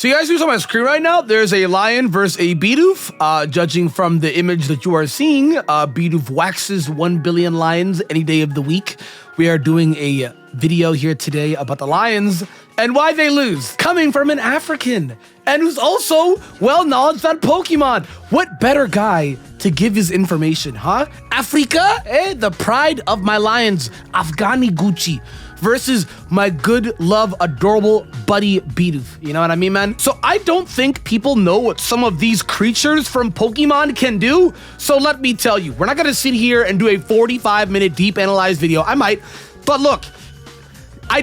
So you guys see on my screen right now, there's a lion versus a Bidoof. Judging from the image that you are seeing, Bidoof waxes 1 billion lions any day of the week. We are doing a video here today about the lions and why they lose, coming from an African and who's also well-knowledged on Pokemon. What better guy to give his information, huh? Africa, the pride of my lions, Afghani Gucci, versus my good, love, adorable buddy Bidoof. You know what I mean, man? So I don't think people know what some of these creatures from Pokemon can do. So let me tell you, we're not gonna sit here and do a 45-minute deep analyze video. I might, but look, I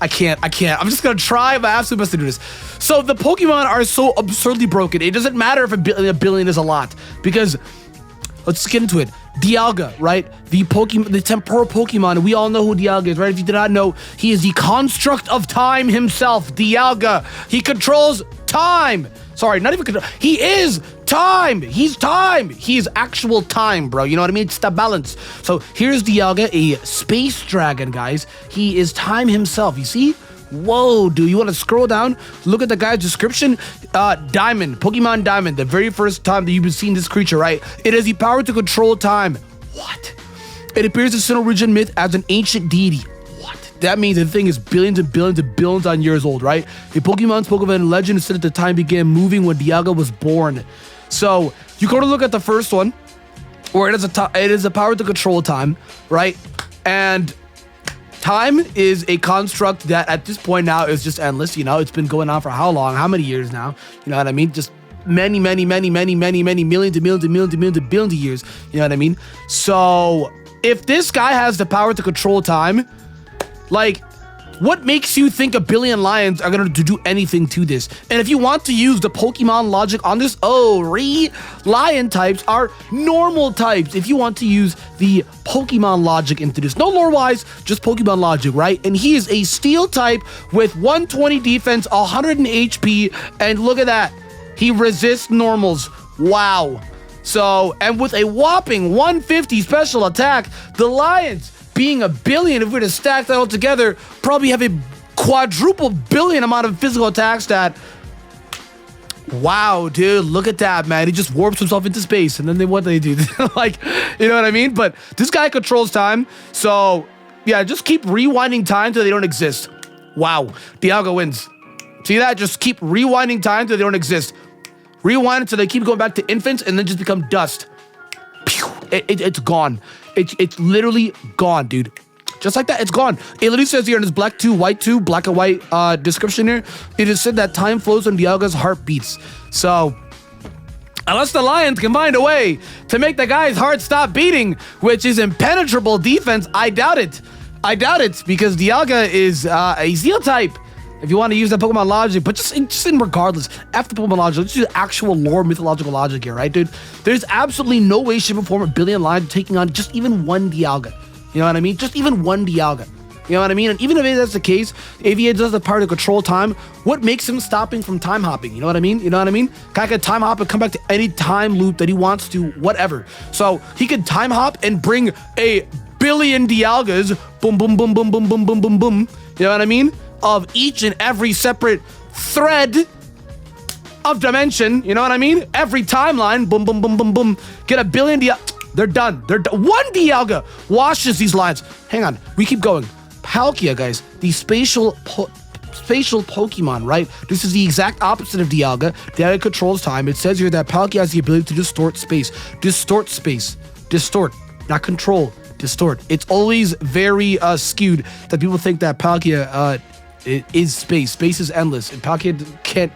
can't. I'm just gonna try my absolute best to do this. So the Pokemon are so absurdly broken. It doesn't matter if a billion is a lot, because let's get into it. Dialga, right? The temporal Pokemon. We all know who Dialga is, right? If you did not know, he is the construct of time himself. Dialga. He controls time. Sorry, not even control. He is time. He's time. He is actual time, bro. You know what I mean? It's the balance. So here's Dialga, a space dragon, guys. He is time himself. You see? Whoa, dude, you want to scroll down? Look at the guy's description. Diamond, Pokemon Diamond, the very first time that you've seen this creature, right? It has the power to control time. What? It appears in Sinnoh Region myth as an ancient deity. What? That means the thing is billions and billions and billions on years old, right? A Pokemon spoke of in legend said that the time began moving when Dialga was born. So you go to look at the first one, where it is a power to control time, right? And time is a construct that at this point now is just endless. You know, it's been going on for how long? How many years now? You know what I mean? Just many millions and millions and millions and millions and billions of years. You know what I mean? So if this guy has the power to control time, like, what makes you think a billion lions are going to do anything to this? And if you want to use the Pokemon logic on this, lion types are normal types. If you want to use the Pokemon logic into this, no lore-wise, just Pokemon logic, right? And he is a steel type with 120 defense, 100 HP, and look at that. He resists normals. Wow. So, and with a whopping 150 special attack, the lions, being a billion, if we were to stack that all together, probably have a quadruple billion amount of physical attack stat. Wow, dude, look at that, man. He just warps himself into space, and then what they do? Like, you know what I mean? But this guy controls time, so yeah, just keep rewinding time till they don't exist. Wow, Dialga wins. See that? Just keep rewinding time till they don't exist. Rewind until they keep going back to infants, and then just become dust. It's gone. It's literally gone, dude. Just like that, it's gone. It literally says here in this black and white description here, it is said that time flows when Dialga's heart beats. So, unless the lions can find a way to make the guy's heart stop beating, which is impenetrable defense, I doubt it. I doubt it, because Dialga is a Steel type. If you want to use that Pokemon logic, but just in regardless, after Pokemon logic, let's use actual lore mythological logic here, right, dude? There's absolutely no way, shape, or form a billion lions taking on just even one Dialga. You know what I mean? Just even one Dialga. You know what I mean? And even if that's the case, if he does the power to control time, what makes him stopping from time hopping? You know what I mean? You know what I mean? Guy can time hop and come back to any time loop that he wants to, whatever. So he could time hop and bring a billion Dialgas, boom, boom, boom, boom, boom, boom, boom, boom, boom. You know what I mean? Of each and every separate thread of dimension, you know what I mean? Every timeline, boom, boom, boom, boom, boom. Get a billion They're done. One Dialga washes these lines. Hang on, we keep going. Palkia, guys, the spatial Pokemon, right? This is the exact opposite of Dialga. Dialga controls time. It says here that Palkia has the ability to distort space. Distort, not control. Distort. It's always very skewed that people think that Palkia it is space. Space is endless, and Palkia can't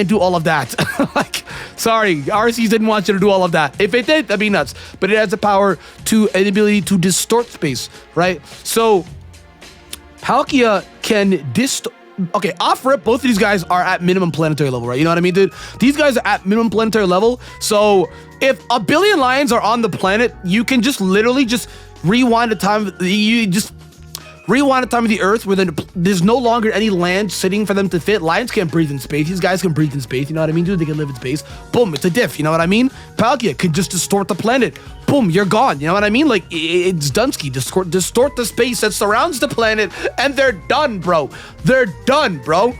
do all of that. Like, sorry, Arceus didn't want you to do all of that. If it did, that'd be nuts. But it has the power to an ability to distort space, right? So Palkia can okay, off rip, both of these guys are at minimum planetary level, right? You know what I mean, dude? These guys are at minimum planetary level. So if a billion lions are on the planet, you can just literally just rewind the time. You just rewind the time of the Earth where there's no longer any land sitting for them to fit. Lions can't breathe in space. These guys can breathe in space. You know what I mean, dude? They can live in space. Boom, it's a diff. You know what I mean? Palkia could just distort the planet. Boom, you're gone. You know what I mean? Like, it's Dunsky. Distort the space that surrounds the planet, and they're done, bro. They're done, bro.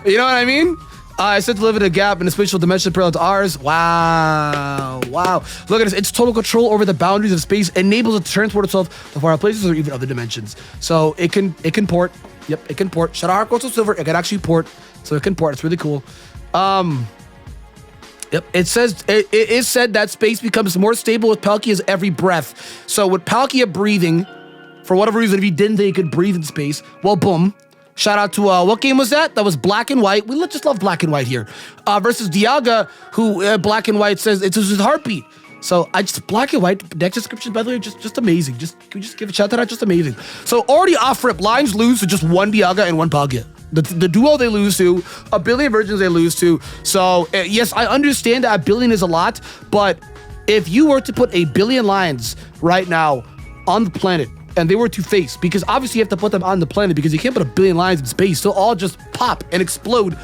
You know what I mean? I said to live in a gap in a spatial dimension parallel to ours. Wow. Look at this. Its total control over the boundaries of space enables it to transport itself to far places or even other dimensions. So it can port. Yep, it can port. Shadow Heart Crystal Silver, it can actually port. So it can port. It's really cool. Yep, it is said that space becomes more stable with Palkia's every breath. So with Palkia breathing, for whatever reason, if he didn't think he could breathe in space, well, boom. Shout out to, what game was that? That was Black and White. We just love Black and White here. Versus Dialga, who Black and White says it's his heartbeat. So Black and White, next description, by the way, just amazing. Can we just give a shout out? Just amazing. So already off rip, lines lose to just one Dialga and one Palkia. The duo they lose to, a billion versions they lose to. So yes, I understand that a billion is a lot, but if you were to put a billion lions right now on the planet, and they were to face, because obviously you have to put them on the planet because you can't put a billion lions in space. They'll all just pop and explode.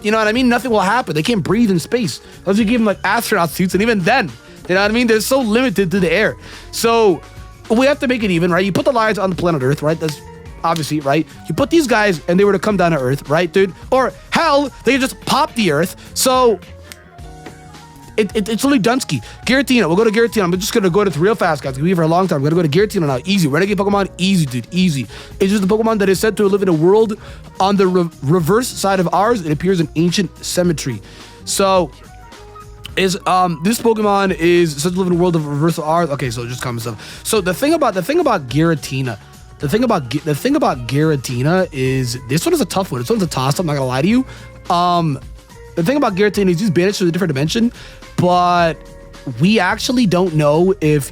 You know what I mean? Nothing will happen. They can't breathe in space. Unless you give them like astronaut suits, and even then, you know what I mean? They're so limited to the air. So we have to make it even, right? You put the lions on the planet Earth, right? That's obviously, right? You put these guys and they were to come down to Earth, right, dude? Or hell, they just pop the Earth. So it's only Dunsky. Giratina, we'll go to Giratina. I'm just going to go to it real fast, guys. We'll be here for a long time. We're going to go to Giratina now. Easy. Renegade Pokemon, easy, dude. Easy. It's just a Pokemon that is said to live in a world on the reverse side of ours. It appears in ancient cemetery. So this Pokemon is said to live in a world of reverse of ours. Okay, so just common stuff. So the thing about Giratina, the thing about Giratina is this one is a tough one. This one's a toss. I'm not gonna lie to you. The thing about Giratina is he's banished to a different dimension, but we actually don't know if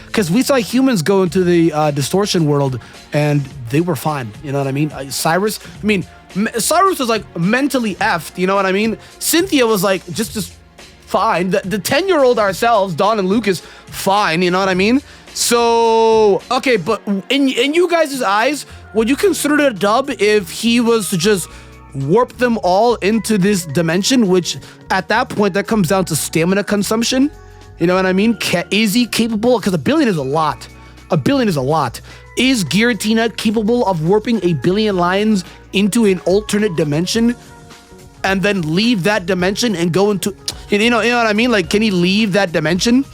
because we saw humans go into the distortion world and they were fine. You know what I mean? Cyrus was like mentally effed. You know what I mean? Cynthia was like just fine. The 10-year-old ourselves, Dawn and Lucas, fine. You know what I mean? So okay, but in you guys' eyes, would you consider it a dub if he was to just warp them all into this dimension, which at that point that comes down to stamina consumption? You know what I mean? Is he capable? Because a billion is a lot. Is Giratina capable of warping a billion lions into an alternate dimension and then leave that dimension and go into, you know what I mean? Like, can he leave that dimension?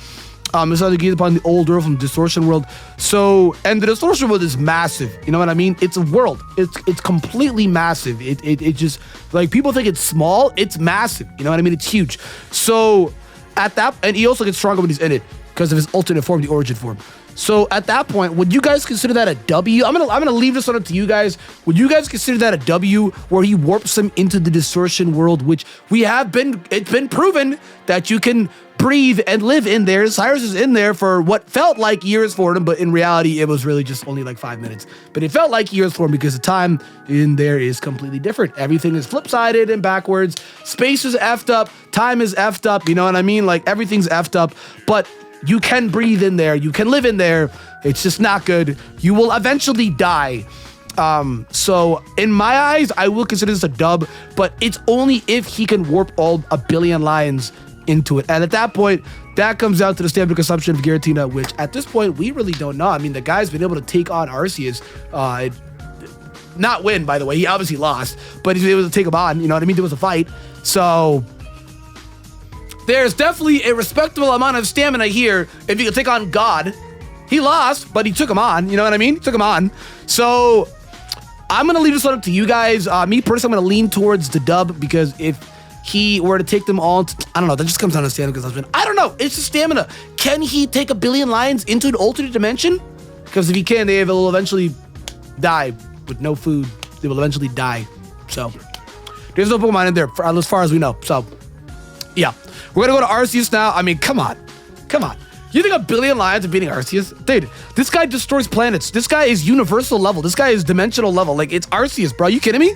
It's how to get upon the old world from Distortion World. So, and the Distortion World is massive. You know what I mean? It's a world. It's completely massive. It just, like, people think it's small. It's massive. You know what I mean? It's huge. So, at that, and he also gets stronger when he's in it because of his alternate form, the origin form. So, at that point, would you guys consider that a W? I'm gonna leave this one up to you guys. Would you guys consider that a W where he warps them into the Distortion World, which it's been proven that you can breathe and live in there. Cyrus is in there for what felt like years for him, but in reality, it was really just only like 5 minutes. But it felt like years for him because the time in there is completely different. Everything is flip-sided and backwards. Space is effed up. Time is effed up. You know what I mean? Like, everything's effed up. But you can breathe in there. You can live in there. It's just not good. You will eventually die. So in my eyes, I will consider this a dub, but it's only if he can warp all a billion lions into it. And at that point, that comes down to the standard consumption of Giratina, which at this point, we really don't know. I mean, the guy's been able to take on Arceus, not win, by the way. He obviously lost, but he's able to take him on. You know what I mean? There was a fight. So there's definitely a respectable amount of stamina here if you can take on God. He lost, but he took him on. You know what I mean? He took him on. So I'm going to leave this one up to you guys. Me personally, I'm going to lean towards the dub because if he were to take them all, I don't know, that just comes down to stamina consumption. I don't know. It's just stamina. Can he take a billion lions into an alternate dimension? Because if he can, they will eventually die with no food. They will eventually die. So there's no Pokemon in there as far as we know. So yeah, we're going to go to Arceus now. I mean, come on. You think a billion lions are beating Arceus? Dude, this guy destroys planets. This guy is universal level. This guy is dimensional level. Like, it's Arceus, bro. You kidding me?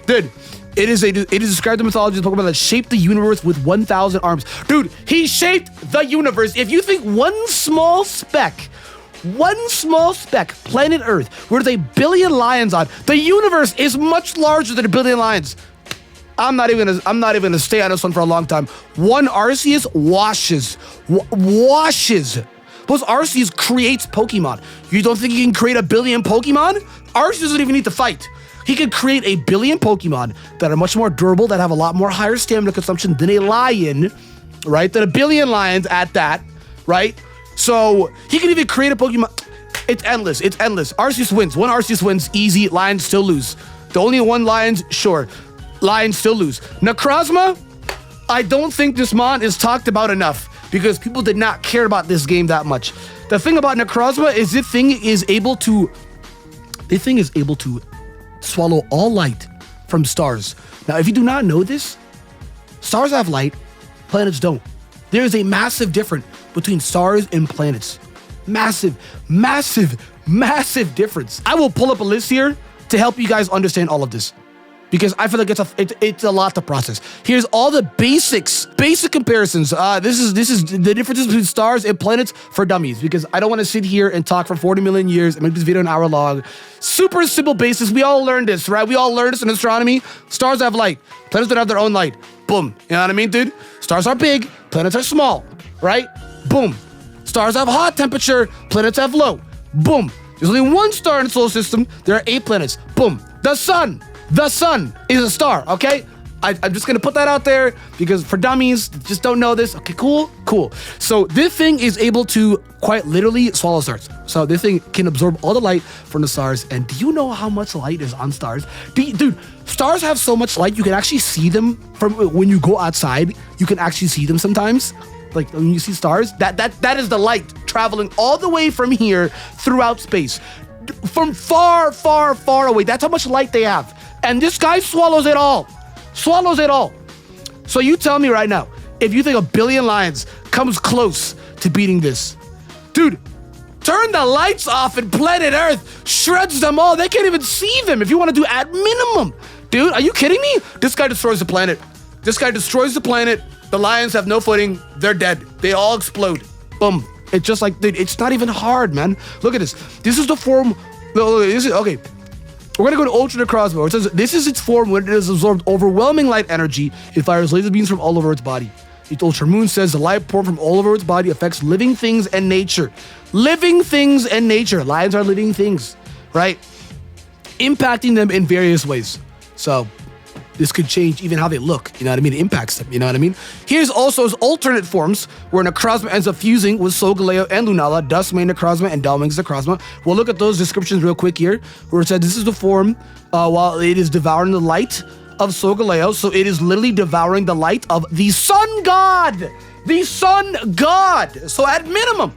Dude, it is described in mythology as a Pokemon that shaped the universe with 1,000 arms. Dude, he shaped the universe. If you think one small speck, planet Earth, where there's a billion lions on, the universe is much larger than a billion lions. I'm not even gonna stay on this one for a long time. One Arceus washes. Plus Arceus creates Pokemon. You don't think you can create a billion Pokemon? Arceus doesn't even need to fight. he could create a billion Pokemon that are much more durable, that have a lot more higher stamina consumption than a lion, right? Than a billion lions at that, right? So he can even create a Pokemon. It's endless. It's endless. Arceus wins. One Arceus wins. Easy. Lions still lose. The only one Lions, sure. Lions still lose. Necrozma, I don't think this mon is talked about enough because people did not care about this game that much. The thing about Necrozma is this thing is able to swallow all light from stars. Now, if you do not know this, stars have light, planets don't. There is a massive difference between stars and planets. Massive, massive, massive difference. I will pull up a list here to help you guys understand all of this, because I feel like it's a lot to process. Here's all the basic comparisons. This is the differences between stars and planets for dummies, because I don't want to sit here and talk for 40 million years and make this video an hour long. Super simple basics. We all learned this, right? We all learned this in astronomy. Stars have light. Planets don't have their own light. Boom. You know what I mean, dude? Stars are big. Planets are small, right? Boom. Stars have hot temperature. Planets have low. Boom. There's only one star in the solar system. There are 8 planets. Boom. The sun. The sun is a star, okay? I'm just gonna put that out there because for dummies, just don't know this. Okay, cool, cool. So this thing is able to quite literally swallow stars. So this thing can absorb all the light from the stars. And do you know how much light is on stars? Dude, stars have so much light, you can actually see them from when you go outside. You can actually see them sometimes. Like when you see stars, that is the light traveling all the way from here throughout space. From far, far, far away. That's how much light they have. And this guy swallows it all. Swallows it all. So you tell me right now, if you think a billion lions comes close to beating this. Dude, turn the lights off and planet Earth shreds them all. They can't even see them if you want to do at minimum. Dude, are you kidding me? This guy destroys the planet. This guy destroys the planet. The lions have no footing. They're dead. They all explode. Boom. It's just like, dude, it's not even hard, man. Look at this. This is the form. Okay. We're going to go to Ultra Necrozma. It says, this is its form when it has absorbed overwhelming light energy. It fires laser beams from all over its body. Its Ultra Moon says the light poured from all over its body affects living things and nature. Living things and nature. Lions are living things, right? Impacting them in various ways. So this could change even how they look, you know what I mean? It impacts them, you know what I mean? Here's also his alternate forms, where Necrozma ends up fusing with Solgaleo and Lunala, Duskmane Necrozma and Dalwings Necrozma. We'll look at those descriptions real quick here, where it said this is the form while it is devouring the light of Solgaleo. So it is literally devouring the light of the Sun God! The Sun God! So at minimum,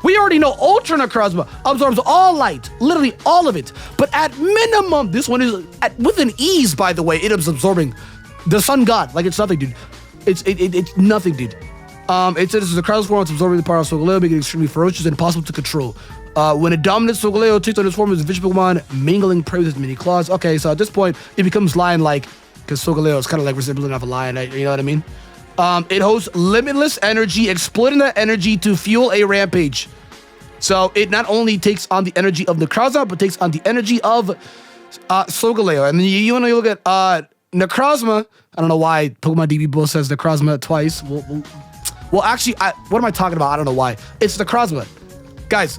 we already know Ultra Necrozma absorbs all light, literally all of it. But at minimum, this one is with an ease, by the way, it is absorbing the Sun God. Like it's nothing, dude. It's nothing, dude. It says this is a Necrozma form, it's absorbing the power of Solgaleo, making it extremely ferocious and impossible to control. When a dominant Solgaleo takes on its form as a vicious Pokemon, mingling prey with its mini claws. Okay, so at this point, it becomes lion-like, because Solgaleo is kind of like resembling of a lion, you know what I mean? It hosts limitless energy, exploiting that energy to fuel a rampage. So it not only takes on the energy of Necrozma, but takes on the energy of Solgaleo. And then you want to look at Necrozma. I don't know why Pokemon DB both says Necrozma twice. Well, actually, what am I talking about? I don't know why. It's Necrozma. Guys,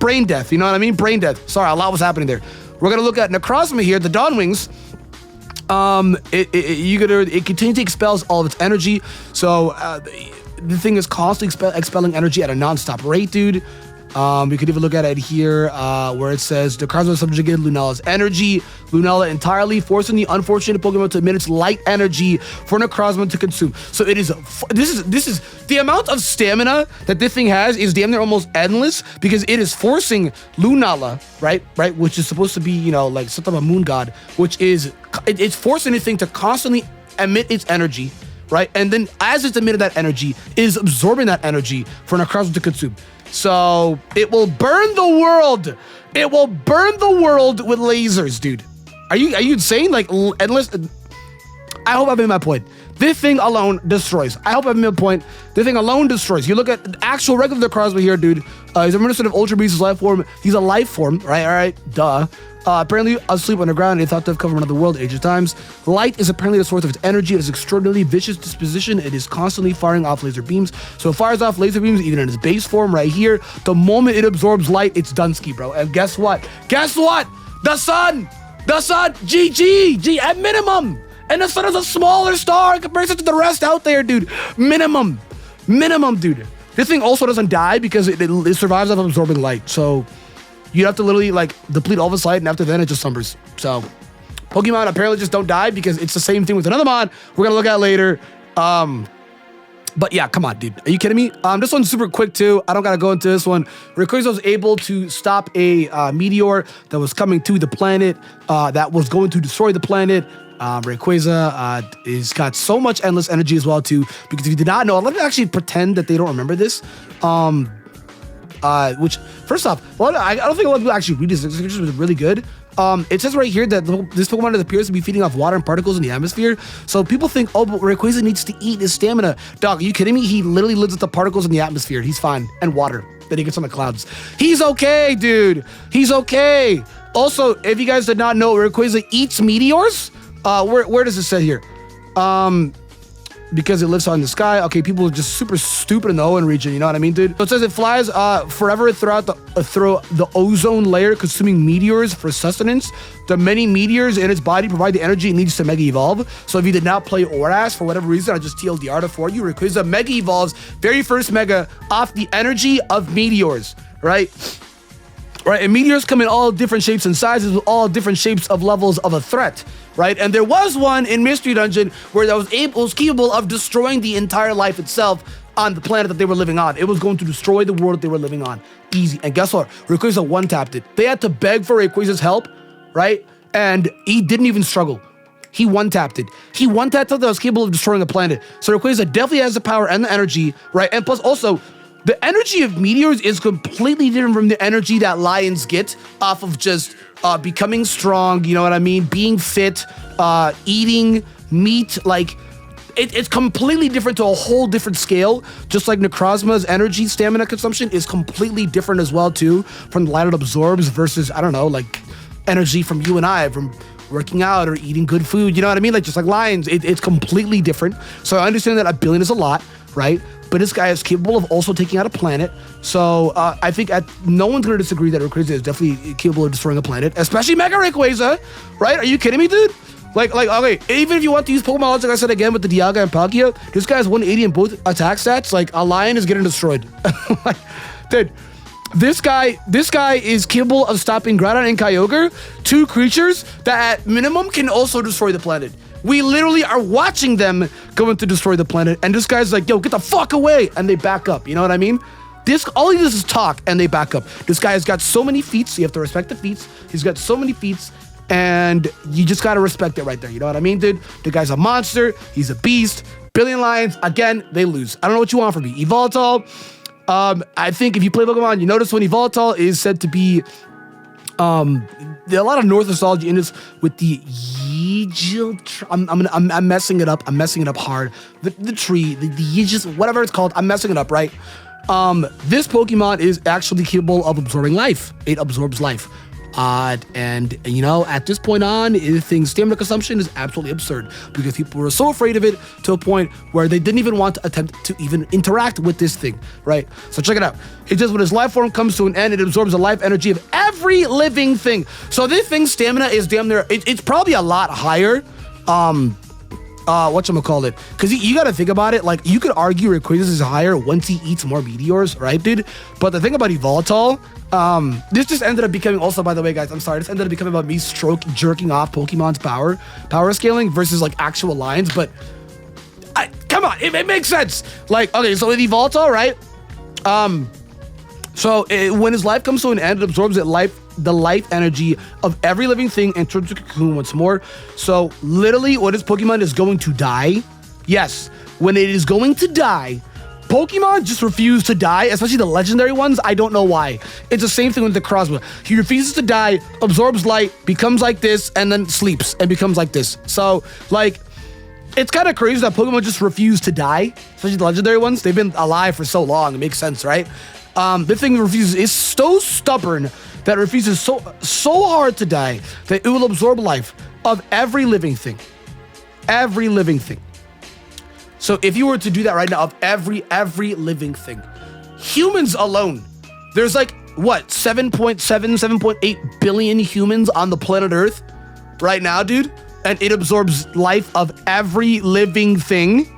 brain death. You know what I mean? Brain death. Sorry, a lot was happening there. We're going to look at Necrozma here, the Dawnwings. It continually expels all of its energy. So the thing is constantly expelling energy at a non-stop rate, dude. We could even look at it here where it says Necrozma subjugated Lunala's energy. Lunala entirely forcing the unfortunate Pokemon to emit its light energy for Necrozma to consume. So it is this is the amount of stamina that this thing has is damn near almost endless, because it is forcing Lunala, right, which is supposed to be, you know, like something of a moon god, which is it's forcing this thing to constantly emit its energy, right? And then as it's emitting that energy, it is absorbing that energy for Necrozma to consume. So it will burn the world. It will burn the world with lasers, dude. Are you insane? Like endless. I hope I've made my point. This thing alone destroys. I hope I've made my point. This thing alone destroys. You look at the actual regular Necrozma here, dude. He's reminiscent of Ultra Beast's life form. He's a life form, right? All right, duh. Apparently asleep underground and thought to have come from another world ages times. Light is apparently the source of its energy. It has extraordinarily vicious disposition. It is constantly firing off laser beams. So it fires off laser beams even in its base form right here. The moment it absorbs light, it's Dunsky, bro. And guess what? Guess what? The sun! The sun, G at minimum. And the sun is a smaller star in comparison to the rest out there, dude. Minimum, dude. This thing also doesn't die because it survives off absorbing light. So you have to literally like deplete all of its light, and after then it just slumbers. So Pokemon apparently just don't die because it's the same thing with another mod we're gonna look at later. But yeah, come on, dude. Are you kidding me? This one's super quick too. I don't gotta go into this one. Rayquaza was able to stop a meteor that was coming to the planet that was going to destroy the planet. Rayquaza is got so much endless energy as well too. Because if you did not know, a lot of people actually pretend that they don't remember this. Which first off, I don't think a lot of people actually read this. This picture was really good. It says right here that this Pokemon appears to be feeding off water and particles in the atmosphere. So people think, oh, but Rayquaza needs to eat his stamina. Dog, are you kidding me? He literally lives with the particles in the atmosphere. He's fine. And water that he gets on the clouds. He's okay, dude. He's okay. Also, if you guys did not know, Rayquaza eats meteors. Where does it say here? Because it lives on the sky. Okay, people are just super stupid in the Owen region. You know what I mean, dude? So it says it flies forever throughout the ozone layer, consuming meteors for sustenance. The many meteors in its body provide the energy it needs to Mega Evolve. So if you did not play Oras for whatever reason, I just TLDR'd it for you. Rayquaza Mega Evolves very first Mega off the energy of meteors, right? Right, and meteors come in all different shapes and sizes with all different shapes of levels of a threat, right? And there was one in Mystery Dungeon where that was capable of destroying the entire life itself on the planet that they were living on. It was going to destroy the world that they were living on. Easy. And guess what? Rayquaza one-tapped it. They had to beg for Rayquaza's help, right? And he didn't even struggle. He one-tapped it. He one-tapped something that was capable of destroying a planet. So Rayquaza definitely has the power and the energy, right? And plus also, the energy of meteors is completely different from the energy that lions get off of just becoming strong, you know what I mean? Being fit, eating meat, like it's completely different to a whole different scale. Just like Necrozma's energy stamina consumption is completely different as well too from the light it absorbs versus, I don't know, like energy from you and I, from working out or eating good food, you know what I mean? Like just like lions, it's completely different. So I understand that 1 billion is a lot, right? But this guy is capable of also taking out a planet. So I think no one's going to disagree that Rayquaza is definitely capable of destroying a planet, especially Mega Rayquaza, right? Are you kidding me, dude? Like, okay, even if you want to use Pokemon Logic, like I said again with the Dialga and Palkia, this guy has 180 in both attack stats. Like, a lion is getting destroyed. Like, dude, this guy is capable of stopping Groudon and Kyogre, two creatures that at minimum can also destroy the planet. We literally are watching them going to destroy the planet, and this guy's like, yo, get the fuck away, and they back up, you know what I mean? All he does is talk, and they back up. This guy has got so many feats, so you have to respect the feats. He's got so many feats, and you just gotta respect it right there, you know what I mean, dude? The guy's a monster, he's a beast. Billion Lions, again, they lose. I don't know what you want from me. Evoltol, I think if you play Pokemon, you notice when Evoltol is said to be there are a lot of North astrology in this with the Yijil. I'm messing it up. I'm messing it up hard. The tree, the Yijil, whatever it's called. I'm messing it up, right? This Pokemon is actually capable of absorbing life. It absorbs life. And you know, at this point on, the thing's stamina consumption is absolutely absurd because people were so afraid of it to a point where they didn't even want to attempt to even interact with this thing, right? So check it out. It says when its life form comes to an end, it absorbs the life energy of every living thing. So this thing's stamina is damn near, it's probably a lot higher. Whatchamacallit? Because you got to think about it. Like, you could argue Rayquaza is higher once he eats more meteors, right, dude? But the thing about Evoltol, this just ended up becoming, also, by the way, guys, I'm sorry, this ended up becoming about me jerking off Pokemon's power scaling versus, like, actual lines. But, come on, it makes sense. Like, okay, so with Evoltol, right? When his life comes to an end, it absorbs the life energy of every living thing and turns to a cocoon once more. So literally when this Pokemon is going to die, yes, when it is going to die, Pokemon just refuse to die, especially the legendary ones. I don't know why. It's the same thing with the Necrozma. He refuses to die, absorbs light, becomes like this, and then sleeps and becomes like this. So like, it's kind of crazy that Pokemon just refuse to die, especially the legendary ones. They've been alive for so long. It makes sense, right? The thing refuses is so stubborn that refuses so hard to die that it will absorb life of every living thing. Every living thing. So if you were to do that right now of every living thing, humans alone, there's like, what, 7.8 billion humans on the planet Earth? right now, dude, and it absorbs life of every living thing.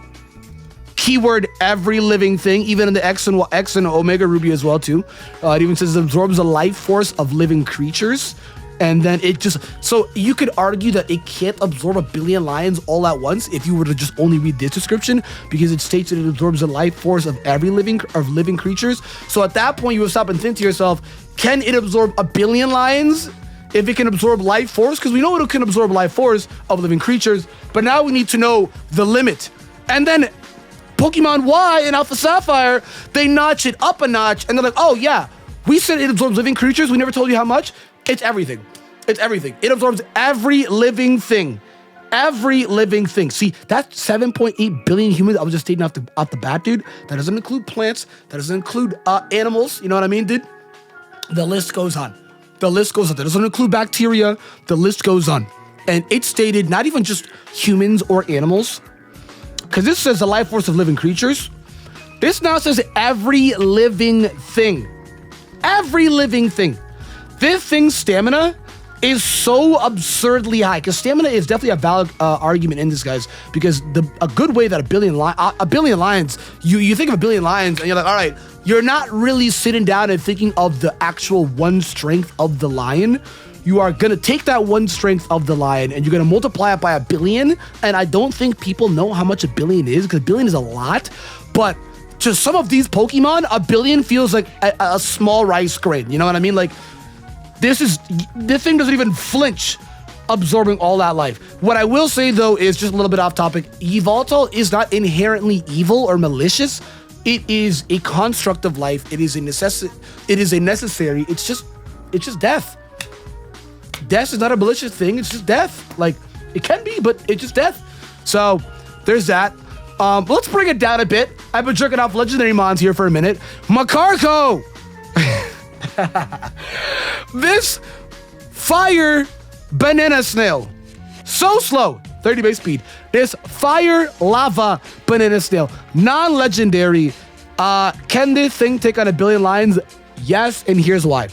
Keyword every living thing, even in the X and Omega Ruby as well too. It even says it absorbs the life force of living creatures. And then it just, so you could argue that it can't absorb 1 billion lions all at once if you were to just only read this description, because it states that it absorbs the life force of every living creatures. So at that point, you would stop and think to yourself, can it absorb 1 billion lions if it can absorb life force? Because we know it can absorb life force of living creatures, but now we need to know the limit. And then Pokemon Y and Alpha Sapphire, they notch it up a notch, and they're like, oh yeah, we said it absorbs living creatures, we never told you how much. It's everything. It's everything. It absorbs every living thing. Every living thing. See, that's 7.8 billion humans I was just stating off the bat, dude. That doesn't include plants. That doesn't include animals. You know what I mean, dude? The list goes on. The list goes on. That doesn't include bacteria. The list goes on. And it stated not even just humans or animals, because this says the life force of living creatures. This now says every living thing. Every living thing. This thing's stamina is so absurdly high, because stamina is definitely a valid argument in this, guys, because a good way that 1 billion lions, you think of 1 billion lions and you're like, all right, you're not really sitting down and thinking of the actual one strength of the lion. You are going to take that one strength of the lion and you're going to multiply it by 1 billion. And I don't think people know how much 1 billion is, because 1 billion is a lot, but to some of these Pokemon, 1 billion feels like a small rice grain. You know what I mean? Like, this thing doesn't even flinch absorbing all that life. What I will say, though, is just a little bit off topic. Yveltal is not inherently evil or malicious. It is a construct of life. It is a necessary. It's just death. Death is not a malicious thing. It's just death. Like, it can be, but it's just death. So there's that. Let's bring it down a bit. I've been jerking off legendary mons here for a minute. Macarco. This fire banana snail, so slow, 30 base speed. This fire lava banana snail, non-legendary. Can this thing take on 1 billion lions? Yes, and here's why.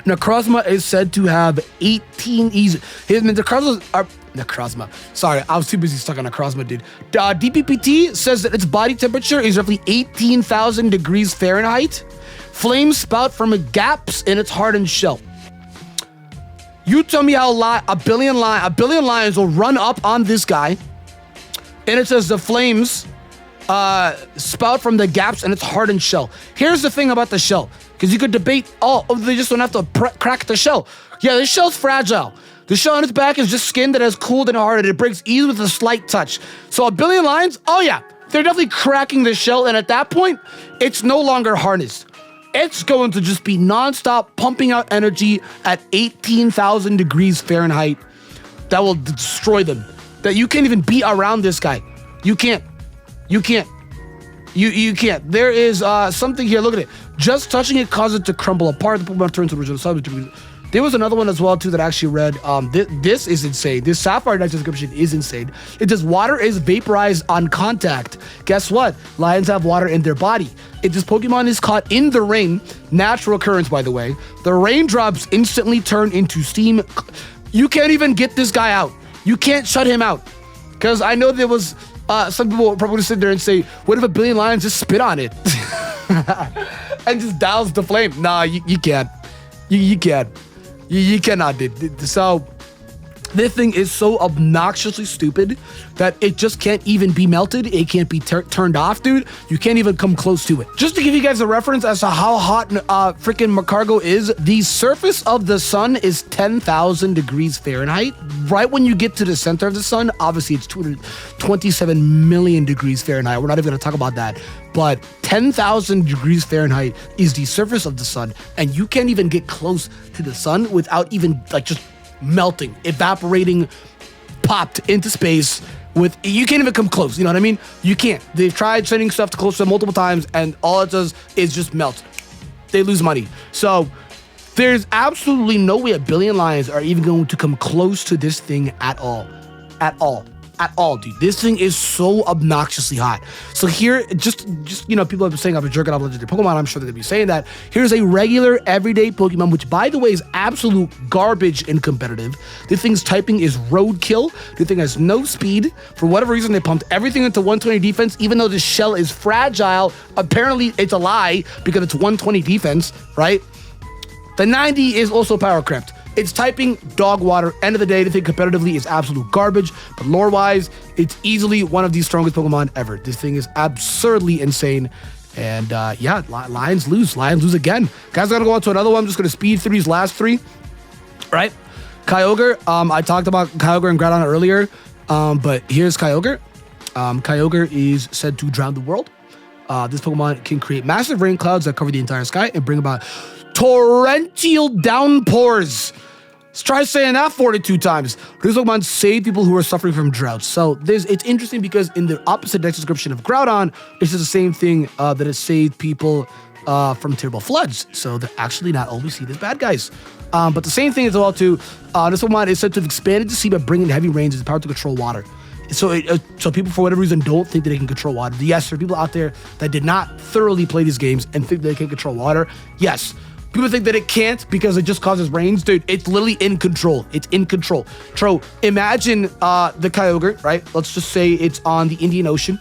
Necrozma is said to have 18 easy. Necrozma. Sorry, I was too busy stuck on Necrozma, dude. DPPT says that its body temperature is roughly 18,000 degrees Fahrenheit. Flames spout from gaps in its hardened shell. You tell me how 1 billion lions will run up on this guy, and it says the flames spout from the gaps in its hardened shell. Here's the thing about the shell, because you could debate, oh, they just don't have to crack the shell. Yeah, the shell's fragile. The shell on its back is just skin that has cooled and hardened. It breaks easily with a slight touch. So 1 billion lions, oh yeah, they're definitely cracking the shell, and at that point, it's no longer harnessed. It's going to just be nonstop pumping out energy at 18,000 degrees Fahrenheit that will destroy them. That you can't even be around this guy. You can't. You can't. You can't. There is something here. Look at it. Just touching it causes it to crumble apart. The Pokemon turns to original size. There was another one as well too that I actually read. This is insane. This Sapphire Knight description is insane. It says water is vaporized on contact. Guess what? Lions have water in their body. If this Pokemon is caught in the rain, natural occurrence by the way, the raindrops instantly turn into steam. You can't even get this guy out. You can't shut him out. Because I know there was some people probably would sit there and say, what if 1 billion lions just spit on it? And just douse the flame? Nah, you can't. You can't. You cannot, dude. So this thing is so obnoxiously stupid that it just can't even be melted. It can't be turned off, dude. You can't even come close to it. Just to give you guys a reference as to how hot freaking Macargo is, the surface of the sun is 10,000 degrees Fahrenheit. Right when you get to the center of the sun, obviously it's 227 million degrees Fahrenheit. We're not even going to talk about that. But 10,000 degrees Fahrenheit is the surface of the sun, and you can't even get close to the sun without even like just melting, evaporating, popped into space. You can't even come close. You know what I mean? You can't. They've tried sending stuff to close to multiple times, and all it does is just melt. They lose money. So there's absolutely no way 1 billion lions are even going to come close to this thing at all. At all. at all, dude. This thing is so obnoxiously hot. So here, just people have been saying I've been jerking off legendary Pokemon. I'm sure they'll be saying that. Here's a regular, everyday Pokemon, which, by the way, is absolute garbage in competitive. This thing's typing is roadkill. This thing has no speed. For whatever reason, they pumped everything into 120 defense, even though the shell is fragile. Apparently, it's a lie because it's 120 defense, right? The 90 is also power cramped. It's typing dog water. End of the day, the thing competitively is absolute garbage, but lore-wise, it's easily one of the strongest Pokemon ever. This thing is absurdly insane. And yeah, Lions lose. Lions lose again. Guys, I gotta go on to another one. I'm just gonna speed through these last three. Right? Kyogre. I talked about Kyogre and Groudon earlier, but here's Kyogre. Kyogre is said to drown the world. This Pokemon can create massive rain clouds that cover the entire sky and bring about torrential downpours. Let's try saying that 42 times. This Pokemon save people who are suffering from droughts. So it's interesting because in the opposite deck description of Groudon, it's the same thing that it saved people from terrible floods. So they're actually not always seen as bad guys. But the same thing as well too. This Pokemon is said to have expanded the sea by bringing heavy rains as power to control water. So people, for whatever reason, don't think that they can control water. Yes, there are people out there that did not thoroughly play these games and think they can control water. Yes. People think that it can't because it just causes rains. Dude, it's literally in control. It's in control. Tro, imagine the Kyogre, right? Let's just say it's on the Indian Ocean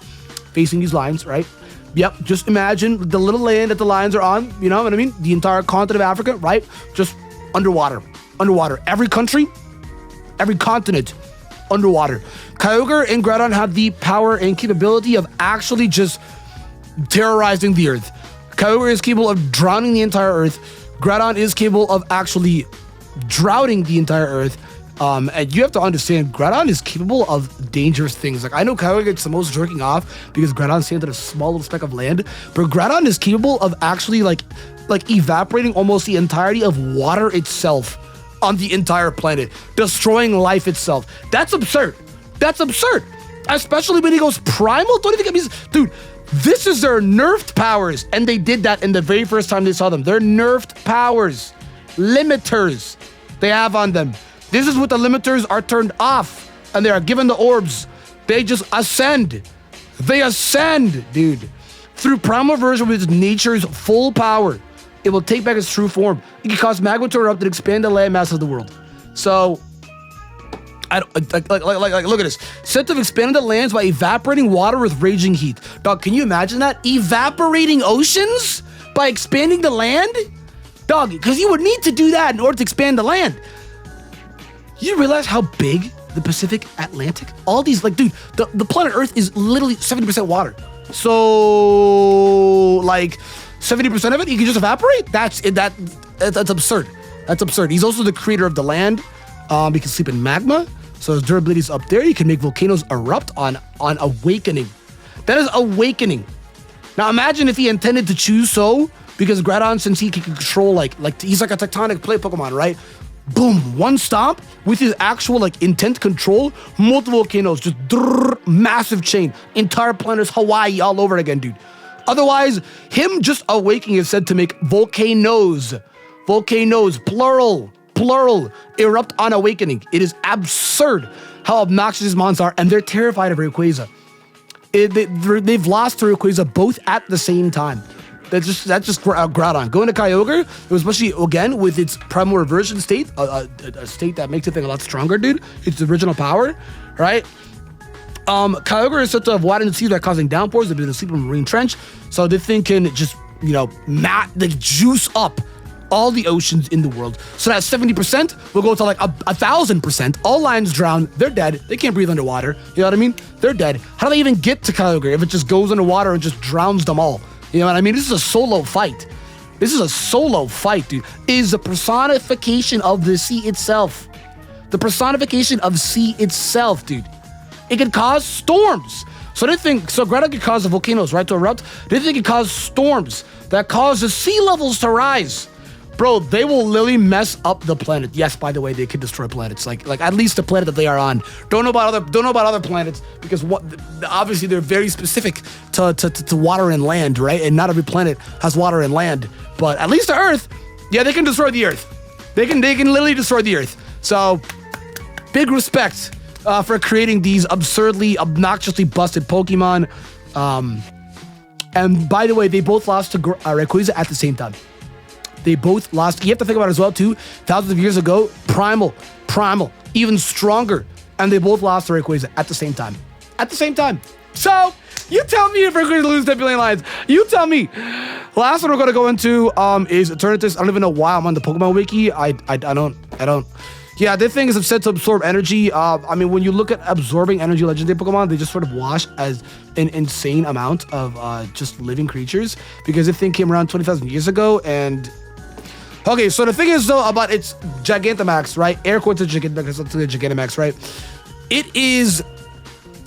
facing these lines, right? Yep, just imagine the little land that the lines are on, you know what I mean? The entire continent of Africa, right? Just underwater. Underwater. Every country, every continent, underwater. Kyogre and Groudon have the power and capability of actually just terrorizing the earth. Kyogre is capable of drowning the entire earth. Groudon is capable of actually drowning the entire earth. And you have to understand, Groudon is capable of dangerous things. Like, I know Kyogre gets the most jerking off because Groudon stands on a small little speck of land, but Groudon is capable of actually like evaporating almost the entirety of water itself on the entire planet, destroying life itself. That's absurd. That's absurd. Especially when he goes primal. Don't you think it means, dude, this is their nerfed powers, and they did that in the very first time they saw them. They're nerfed powers, limiters they have on them. This is what the limiters are turned off, and they are given the orbs. They just ascend. They ascend, dude. Through primal version with nature's full power, it will take back its true form. It can cause magma to erupt and expand the landmass of the world. So, look at this. Said to have expanded the lands by evaporating water with raging heat. Dog, can you imagine that? Evaporating oceans by expanding the land? Dog, because you would need to do that in order to expand the land. You realize how big the Pacific Atlantic? All these, like, dude, the planet Earth is literally 70% water. So, like, 70% of it, you can just evaporate? That's absurd. That's absurd. He's also the creator of the land. He can sleep in magma. So his durability is up there. You can make volcanoes erupt on awakening. That is awakening. Now imagine if he intended to choose so, because Groudon, since he can control like he's like a tectonic plate Pokemon, right? Boom, one stomp with his actual like intent control, multiple volcanoes, just massive chain, entire planet is Hawaii all over again, dude. Otherwise, him just awakening is said to make volcanoes, plural, erupt on awakening. It is absurd how obnoxious these mons are, and they're terrified of Rayquaza. They've lost to Rayquaza both at the same time. That's just Groudon. Going to Kyogre, especially again with its primal reversion state, a state that makes the thing a lot stronger, dude. Its original power, right? Kyogre is said to have widened the seas by causing downpours. They've been asleep in a marine trench, so this thing can just juice up all the oceans in the world. So that 70% will go to like 1,000%. All lions drown. They're dead. They can't breathe underwater. You know what I mean? They're dead. How do they even get to Kyogre if it just goes underwater and just drowns them all? You know what I mean? This is a solo fight. This is a solo fight, dude. It is the personification of the sea itself. The personification of sea itself, dude. It can cause storms. So Groudon can cause the volcanoes, right, to erupt. They think it can cause storms that cause the sea levels to rise. Bro, they will literally mess up the planet. Yes, by the way, they can destroy planets. Like at least the planet that they are on. Don't know about other planets because obviously they're very specific to water and land, right? And not every planet has water and land. But at least the Earth, yeah, they can destroy the Earth. They can literally destroy the Earth. So big respect for creating these absurdly, obnoxiously busted Pokemon. And by the way, they both lost to Rayquaza at the same time. They both lost. You have to think about it as well, too. Thousands of years ago, primal, even stronger. And they both lost to Rayquaza at the same time. At the same time. So, you tell me if we're going to lose 10 billion lines. You tell me. Last one we're going to go into is Eternatus. I don't even know why I'm on the Pokemon Wiki. I don't. Yeah, this thing is said to absorb energy. I mean, when you look at absorbing energy legendary Pokemon, they just sort of wash as an insane amount of just living creatures, because this thing came around 20,000 years ago. And okay, so the thing is though about its Gigantamax, right? Air quotes Gigantamax, right? It is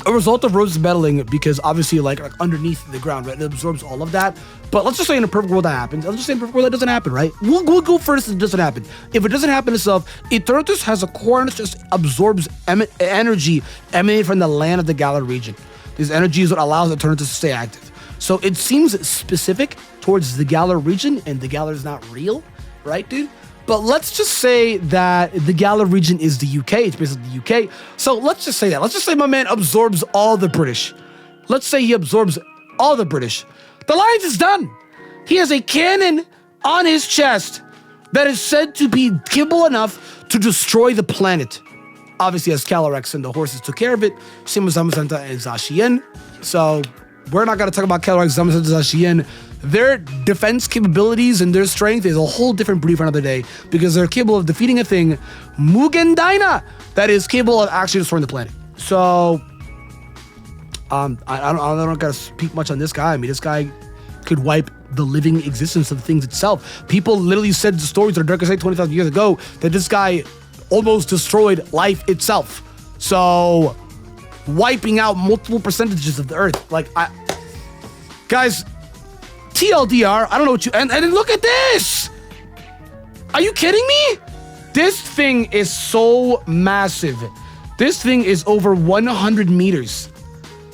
a result of Rose's meddling, because obviously like underneath the ground, right? It absorbs all of that. But let's just say in a perfect world that happens. Let's just say in a perfect world that doesn't happen, right? We'll go first if it doesn't happen. If it doesn't happen itself, Eternatus has a core and it just absorbs energy emanating from the land of the Galar region. This energy is what allows Eternatus to stay active. So it seems specific towards the Galar region, and the Galar is not real, right, dude? But let's just say that the Galar region is the UK. It's basically the UK. So let's just say that. Let's just say my man absorbs all the British. Let's say he absorbs all the British. The Lions is done. He has a cannon on his chest that is said to be capable enough to destroy the planet. Obviously, as Calyrex and the horses took care of it, same with Zamazenta and Zacian. So we're not going to talk about Calyrex, Zamazenta, and Zacian. Their defense capabilities and their strength is a whole different breed for another day, because they're capable of defeating a thing, Mugendina, that is capable of actually destroying the planet. So, I don't gotta speak much on this guy. I mean, this guy could wipe the living existence of things itself. People literally said the stories of Darkest Night 20,000 years ago that this guy almost destroyed life itself. So, wiping out multiple percentages of the Earth. Like, guys, TLDR, I don't know what you... And look at this! Are you kidding me? This thing is so massive. This thing is over 100 meters.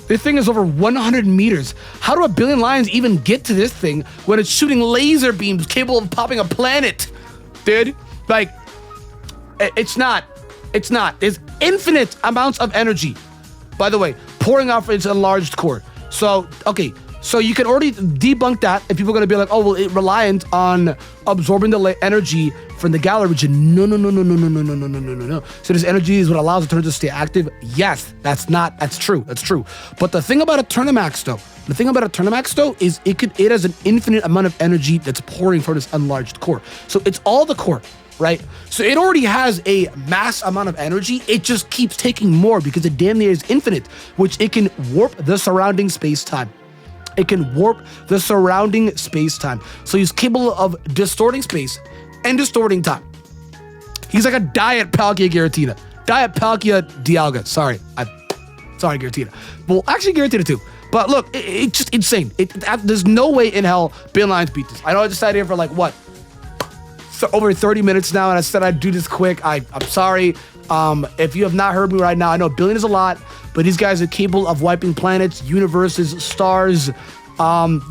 This thing is over 100 meters. How do a billion lions even get to this thing when it's shooting laser beams capable of popping a planet? Dude, like, it's not. It's not. There's infinite amounts of energy, by the way, pouring out from its enlarged core. So, okay. So you can already debunk that if people are going to be like, oh, well, it's reliant on absorbing the energy from the Galar region. No. So this energy is what allows Eternatus to stay active. Yes, that's true. That's true. But the thing about Eternatus though, is it has an infinite amount of energy that's pouring from this enlarged core. So it's all the core, right? So it already has a mass amount of energy. It just keeps taking more because it damn near is infinite, which it can warp the surrounding space-time. It can warp the surrounding space-time. So he's capable of distorting space and distorting time. He's like a diet Palkia Giratina. Diet Palkia Dialga. Sorry, Giratina. Well, actually Giratina too. But look, it's just insane. There's no way in hell Billion Lions beat this. I know I just sat here for like, what? Over 30 minutes now, and I said I'd do this quick. I'm sorry. If you have not heard me right now, I know billion is a lot, but these guys are capable of wiping planets, universes, stars, and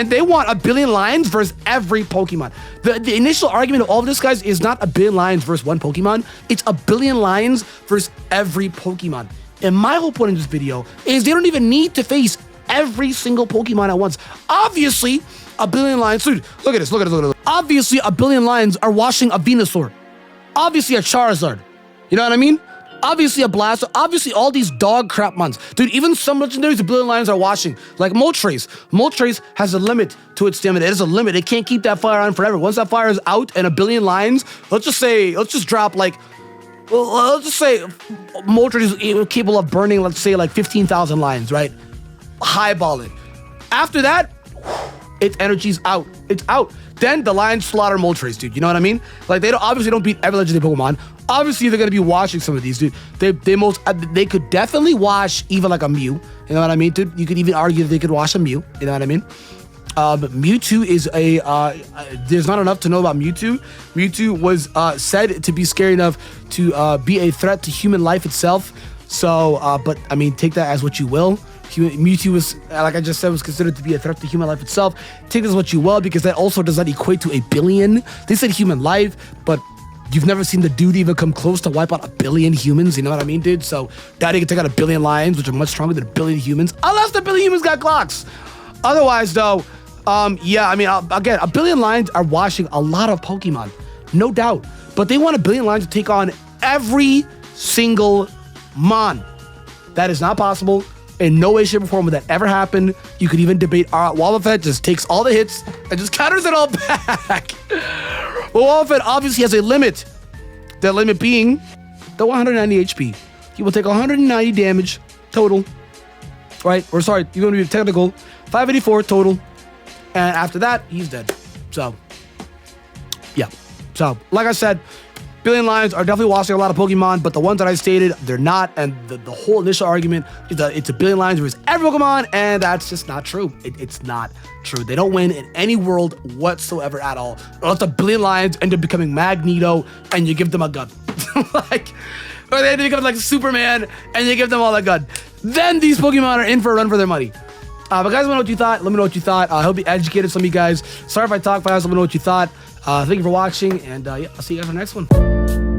they want a billion lions versus every Pokemon. The initial argument of all of this, guys, is not a billion lions versus one Pokemon. It's a billion lions versus every Pokemon. And my whole point in this video is they don't even need to face every single Pokemon at once. Obviously, a billion lions, dude, look at this. Obviously, a billion lions are washing a Venusaur. Obviously, a Charizard. You know what I mean? Obviously a Blastoise. Obviously all these dog crap mons. Dude, even some legendaries the billion lions are washing. Like Moltres. Moltres has a limit to its stamina. It has a limit. It can't keep that fire on forever. Once that fire is out and a billion lions, let's just say Moltres is capable of burning, let's say like 15,000 lions, right? Highball it. After that, its energy's out. It's out. Then the lions slaughter Moltres, dude. You know what I mean? Like, they obviously don't beat every legendary Pokemon. Obviously, they're going to be washing some of these, dude. They could definitely wash even like a Mew. You know what I mean, dude? You could even argue that they could wash a Mew. You know what I mean? Mewtwo is there's not enough to know about Mewtwo. Mewtwo was said to be scary enough to be a threat to human life itself. So, but I mean, take that as what you will. Mewtwo was, like I just said, was considered to be a threat to human life itself. Take this as what you will, because that also does not equate to a billion. They said human life, but you've never seen the dude even come close to wipe out 1 billion humans. You know what I mean, dude? So Daddy can take out 1 billion lions, which are much stronger than 1 billion humans. Unless the 1 billion humans got clocks. Otherwise, though, yeah, I mean, again, 1 billion lions are washing a lot of Pokemon, no doubt. But they want 1 billion lions to take on every single Mon. That is not possible. In no way, shape, or form would that ever happen. You could even debate Wobbuffet just takes all the hits and just counters it all back. Well, Wobbuffet obviously has a limit. The limit being the 190 HP. He will take 190 damage total. Right? Or sorry, you're going to be technical. 584 total. And after that, he's dead. So, yeah. So, like I said, billion lions are definitely washing a lot of Pokemon, but the ones that I stated, they're not. And the whole initial argument is that it's 1 billion lions versus every Pokemon, and that's just not true. It's not true. They don't win in any world whatsoever at all. Unless 1 billion lions end up becoming Magneto, and you give them a gun. Like, or they end up becoming like Superman, and you give them all a gun. Then these Pokemon are in for a run for their money. But guys, let me know what you thought. Let me know what you thought. I hope you educated some of you guys. Sorry if I talk fast. Let me know what you thought. Thank you for watching, and yeah, I'll see you guys for the next one.